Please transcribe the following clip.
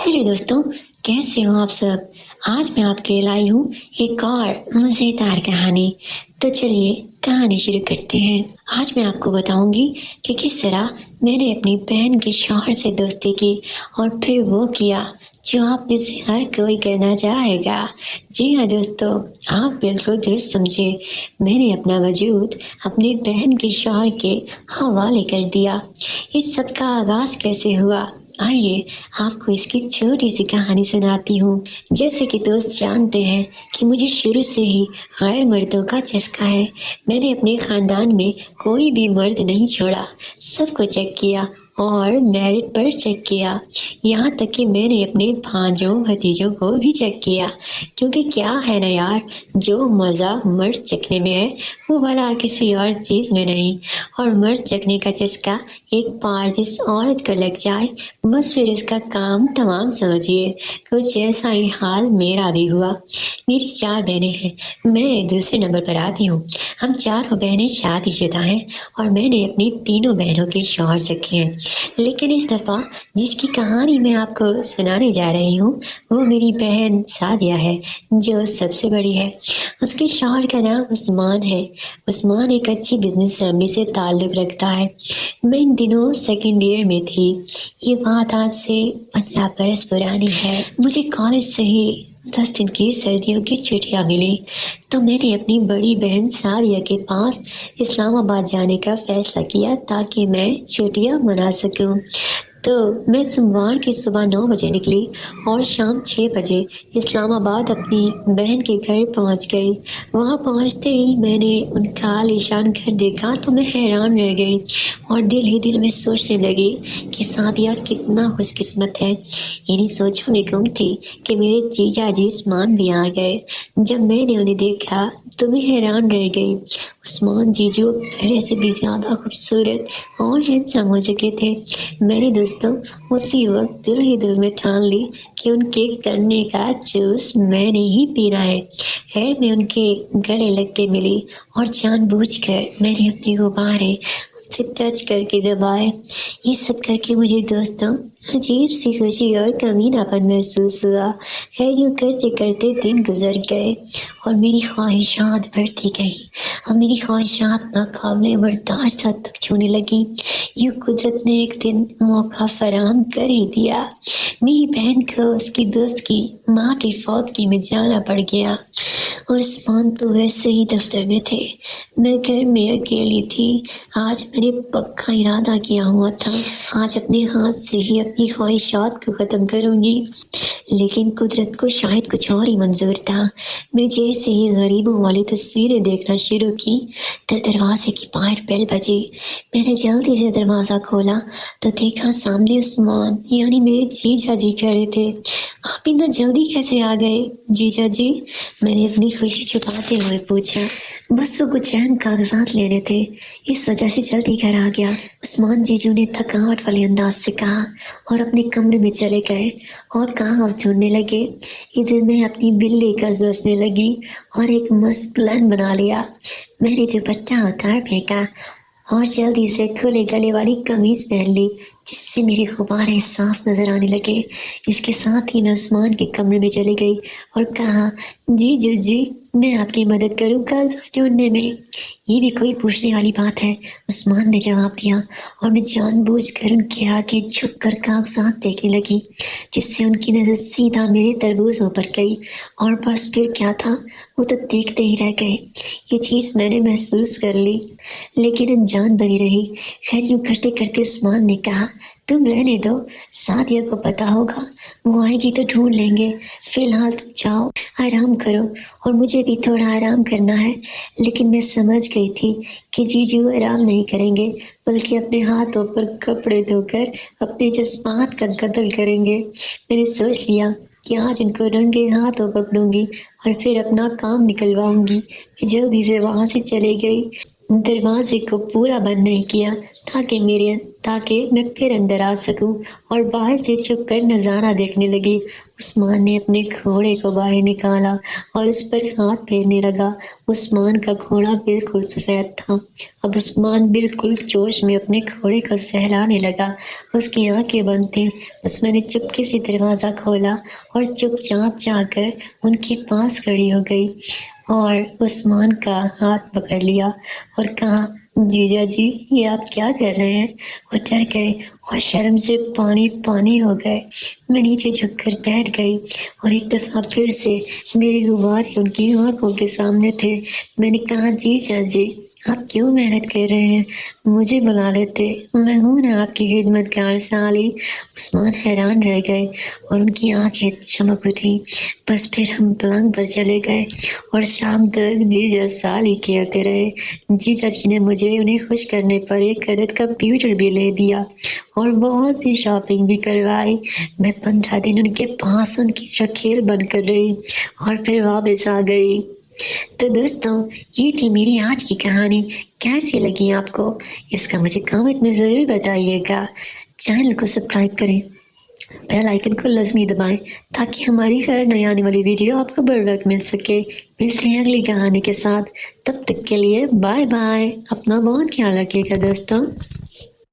Hello दोस्तों, कैसे हो आप सब। आज मैं आपके लिए लाई हूँ एक और मज़ेदार कहानी। तो चलिए कहानी शुरू करते हैं। आज मैं आपको बताऊंगी कि किस तरह मैंने अपनी बहन के शौहर से दोस्ती की और फिर वो किया जो आप में से हर कोई करना चाहेगा। जी हाँ दोस्तों, आप बिल्कुल दुरुस्त समझे। मैंने अपना वजूद अपनी बहन के शौहर के हवाले कर दिया। इस सब का आगाज कैसे हुआ, आइए आपको इसकी छोटी सी कहानी सुनाती हूँ। जैसे कि दोस्त जानते हैं कि मुझे शुरू से ही गैर मर्दों का चस्का है। मैंने अपने खानदान में कोई भी मर्द नहीं छोड़ा, सबको चेक किया और मेरिट पर चेक किया। यहाँ तक कि मैंने अपने भांजों भतीजों को भी चेक किया, क्योंकि क्या है ना यार, जो मज़ा मर्द चखने में है वो भला किसी और चीज़ में नहीं। और मर्द चखने का चस्का एक बार जिस औरत को लग जाए बस फिर इसका काम तमाम समझिए। कुछ ऐसा ही हाल मेरा भी हुआ। मेरी 4 बहनें हैं, मैं दूसरे नंबर पर आती हूँ। हम चारों बहनें शादीशुदा हैं और मैंने अपनी तीनों बहनों के शौहर चखे हैं। लेकिन इस दफ़ा जिसकी कहानी मैं आपको सुनाने जा रही हूँ वो मेरी बहन सादिया है, जो सबसे बड़ी है। उसके शौहर का नाम उस्मान है। उस्मान एक अच्छी बिजनेस फैमिली से ताल्लुक़ रखता है। मैं इन दिनों सेकेंड ईयर में थी। ये बात आज से 15 बरस पुरानी है। मुझे कॉलेज से ही 10 दिन की सर्दियों की छुट्टियाँ मिली, तो मैंने अपनी बड़ी बहन सारिया के पास इस्लामाबाद जाने का फैसला किया ताकि मैं छुट्टियाँ मना सकूं। तो मैं सोमवार की सुबह 9 बजे निकली और शाम 6 बजे इस्लामाबाद अपनी बहन के घर पहुंच गई। वहां पहुंचते ही मैंने उनका आलीशान घर देखा तो मैं हैरान रह गई और दिल ही दिल में सोचने लगी कि सादिया कितना खुशकिस्मत है। इन्हीं सोचों में गुम थी कि मेरे जीजा जी उस्मान भी आ गए। जब मैंने उन्हें देखा तो मैं हैरान रह गई। उस्मान जीजू पहले से भी ज़्यादा खूबसूरत और हैंडसम हो चुके थे। मैंने दोस्तों उसी वक्त दिल ही दिल में ठान ली कि उनके करने का जूस मैंने ही पीना है। खैर मैं उनके गले लग के मिली और जानबूझकर मैंने अपने गुब्बारे उनसे टच करके दबाए। ये सब करके मुझे दोस्तों अजीब सी खुशी और कमीनापन महसूस हुआ। खैर यूँ करते करते दिन गुजर गए और मेरी ख्वाहिशात बढ़ती गई। अब मेरी ख्वाहिशात नाकाबिले बर्दाश्त हद तक छूने लगी। यूँ कुदरत ने एक दिन मौका फराहम कर ही दिया। मेरी बहन को उसकी दोस्त की माँ की फौतगी में जाना पड़ गया और उस्मान तो वैसे ही दफ्तर में थे। मैं घर में अकेली थी। आज मैंने पक्का इरादा किया हुआ था, आज अपने हाथ से ही अपनी ख्वाहिशात को ख़त्म करूँगी। लेकिन कुदरत को शायद कुछ और ही मंजूर था। मैं जैसे ही गरीबों वाली तस्वीरें देखना शुरू की तो दरवाजे की बाहर बेल बजी। मैंने जल्दी से दरवाज़ा खोला तो देखा सामने उस्मान यानी मेरे जीजा जी खड़े थे। आप इतना जल्दी कैसे आ गए जीजा जी? मैंने अपनी खुशी छुपाते हुए पूछा। बस वो कुछ अहम कागजात लेने थे, इस वजह से जल्दी घर आ गया, उस्मान जीजू ने थकावट वाले अंदाज से कहा और अपने कमरे में चले गए और कागज ढूंढने लगे। इधर मैं अपनी बिल्ली का सोचने लगी और एक मस्त प्लान बना लिया। मैंने दुपट्टा उतार फेंका और जल्दी से खुले गले वाली कमीज पहन ली, जिससे मेरे गुब्बारे साफ नजर आने लगे। इसके साथ ही मैं उस्मान के कमरे में चली गई और कहा, जीजू जी मैं आपकी मदद करूँ कागजात ढूंढने में? ये भी कोई पूछने वाली बात है, उस्मान ने जवाब दिया और मैं जानबूझकर उनके आगे झुककर कागजात देखने लगी, जिससे उनकी नज़र सीधा मेरे तरबूजों पर गई और बस फिर क्या था, वो तो देखते ही रह गए। ये चीज़ मैंने महसूस कर ली लेकिन अनजान बनी रही। खैर यूँ करते करते उस्मान ने कहा, तुम रहने दो, सादिया को पता होगा, वो आएगी तो ढूंढ लेंगे। फिलहाल तुम जाओ, आराम करो और मुझे भी थोड़ा आराम करना है। लेकिन मैं समझ गई थी कि जीजू आराम नहीं करेंगे, बल्कि अपने हाथों पर कपड़े धोकर अपने जज्बात का कत्ल करेंगे। मैंने सोच लिया कि आज इनको रंगे हाथों पकड़ूंगी और फिर अपना काम निकलवाऊंगी। मैं जल्दी से वहाँ से चली गई। दरवाजे को पूरा बंद नहीं किया ताकि मैं फिर अंदर आ सकूं और बाहर से छुप कर नज़ारा देखने लगी। उस्मान ने अपने घोड़े को बाहर निकाला और उस पर हाथ फेरने लगा। उस्मान का घोड़ा बिल्कुल सफ़ेद था। अब उस्मान बिल्कुल जोश में अपने घोड़े को सहलाने लगा। उसकी आंखें बंद थीं। बस मैंने चुपके से दरवाज़ा खोला और चुपचाप जाकर उनके पास खड़ी हो गई और उस्मान का हाथ पकड़ लिया और कहा, जीजा जी, ये आप क्या कर रहे हैं? वो डर गए और शर्म से पानी पानी हो गए। मैं नीचे झुककर बैठ गई और एक दफ़ा फिर से मेरे गुब्बारे उनकी आंखों के सामने थे। मैंने कहा, जीजा जी, आप क्यों मेहनत कर रहे हैं? मुझे बुला लेते, मैं हूँ ना आपकी खिदमतगार साली। उस्मान हैरान रह गए और उनकी आंखें चमक उठी। बस फिर हम पलंग पर चले गए और शाम तक जीजा साली खेलते रहे। जीजा जी ने मुझे उन्हें खुश करने पर एक अदद कंप्यूटर भी ले दिया और बहुत सी शॉपिंग भी करवाई। मैं 15 दिन उनके पास उनकी रखेल बनकर रही और फिर वापस आ गई। तो दोस्तों, ये थी मेरी आज की कहानी। कैसी लगी आपको? इसका मुझे कमेंट में ज़रूर बताइएगा। चैनल को सब्सक्राइब करें, बेल आइकन को लाजमी दबाएं ताकि हमारी हर नई आने वाली वीडियो आपको बर वक्त मिल सके। मिलते हैं अगली कहानी के साथ। तब तक के लिए बाय बाय। अपना बहुत ख्याल रखिएगा दोस्तों।